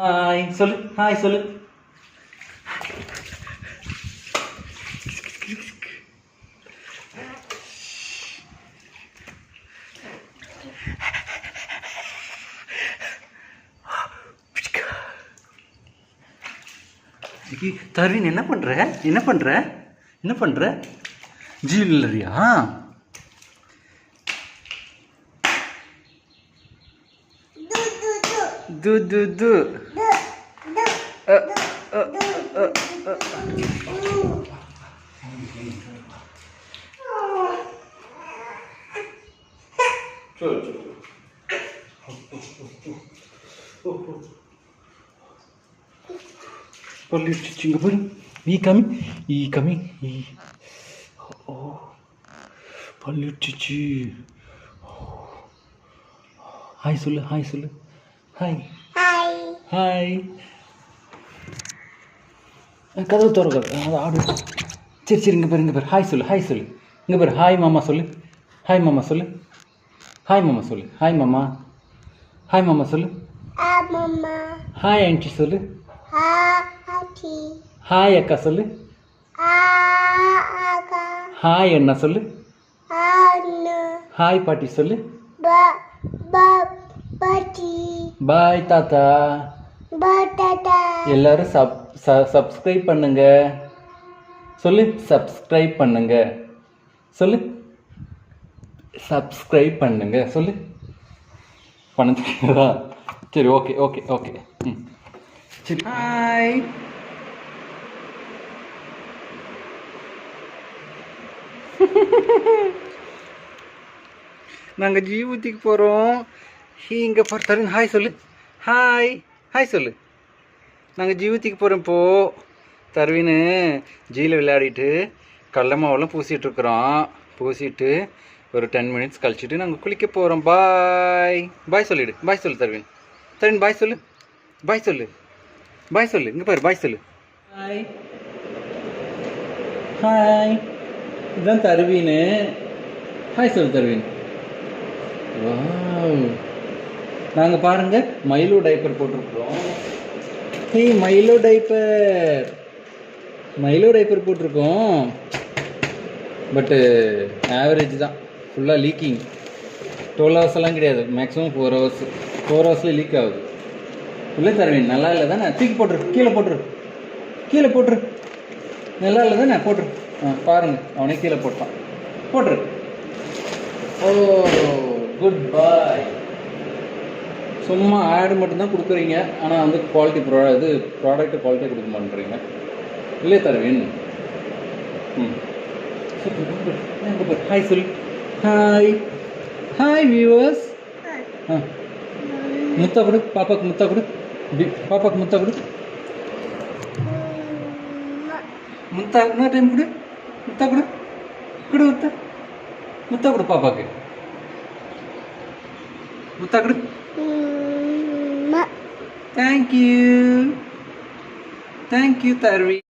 Hi சொல்லு, hi சொல்லு. தர்வின் என்ன பண்ற, என்ன பண்ற, என்ன பண்ற? ஜுவல்லரியா? து து து பள்ளிச்சிங்க பாரு. ஈ கம்மி, ஈ கம்மி, ஈ. ஓ பள்ளிச்சிச்சு. ஹாய் சொல்லு, ஹாய் சொல்லு, ஹாய் ஹாய். கதவு திறக்காது, அது ஆடு. சரி சரி, இங்கே பாரு, இங்கே பாரு, ஹாய் சொல்லு, ஹாய் சொல்லு. இங்கே பாரு, ஹாய் மாமா சொல்லு, ஹாய் மாமா சொல்லு, ஹாய் மாமா சொல்லு, ஹாய் மாமா, ஹாய் மாமா சொல்லு, ஹாய் ஆண்டி சொல்லு, ஹாய் அக்கா சொல்லு, ஹாய் அண்ணா சொல்லு, ஹாய் பாட்டி சொல்லு, பாய் தாத்தா. எல்லாரும் சப்ஸ்கிரைப் பண்ணுங்க சொல்லு, சப்ஸ்கிரைப் பண்ணுங்க சொல்லு, சப்ஸ்கிரைப் பண்ணுங்க சொல்லு. பண்ணுறா? சரி, ஓகே ஓகே ஓகே. ம் சரி. ஹாய். நாங்கள் ஜீவூத்திக்கு போகிறோம். இங்கே பார்த்தாருங்க. ஹாய் சொல்லு, ஹாய் ஹாய் சொல்லு. நாங்கள் ஜீவூத்திக்கு போகிறோம் இப்போது. தருவின்னு ஜீவில் விளையாடிட்டு கடல மாவெல்லாம் பூசிகிட்ருக்குறோம். பூசிட்டு ஒரு 10 மினிட்ஸ் கழிச்சிட்டு நாங்கள் குளிக்க போகிறோம். பாய் பாய் சொல்லிவிடு. பாய் சொல்லு தருவின். தருவின் பாய் சொல்லு, பாய் சொல்லு, பாய் சொல்லு. இங்கே பாரு, பாய் சொல்லு. Hi hi. இதுதான் தருவின்னு. ஹாய் சொல்லு தருவின். வாவ். நாங்கள் பாருங்கள் மைலோ டைப்பர் போட்டிருக்கிறோம். Hey Milo diaper, Milo diaper போட்டிருக்கோம். பட்டு ஆவரேஜ் தான், ஃபுல்லாக லீக்கிங். 12 ஹவர்ஸ் எல்லாம் கிடையாது, மேக்ஸிமம் 4 ஹவர்ஸ். 4 ஹவர்ஸில் லீக் ஆகுது. உள்ளே தருவேன். நல்லா இல்லை தானே? தூக்கி போட்டுரு, கீழே போட்டுரு, கீழே போட்டுரு. நல்லா இல்லை தானே? போட்டுரு. பாருங்கள், அவனே கீழே போட்டான். போட்டுரு. ஓ குட் பாய். சும்மா ஆடு மட்டும்தான் கொடுக்குறீங்க, ஆனால் வந்து குவாலிட்டி ப்ராடக்ட் குவாலிட்டியாக கொடுக்க மாட்டேறீங்க. இல்லையே தருவேன். ம் சூப்பர். ஹாய் சொல்லு, ஹாய் ஹாய் வியூவர்ஸ். முத்தா கொடு பாப்பாக்கு, முத்தா கொடு பாப்பாக்கு, முத்தா கொடு. முத்தா இன்னொரு டைம் கொடு. முத்தா கொடு, கொடு முத்தா, முத்தா கொடு பாப்பாக்கு, முத்தா கொடு. Thank you, thank you தர்வி.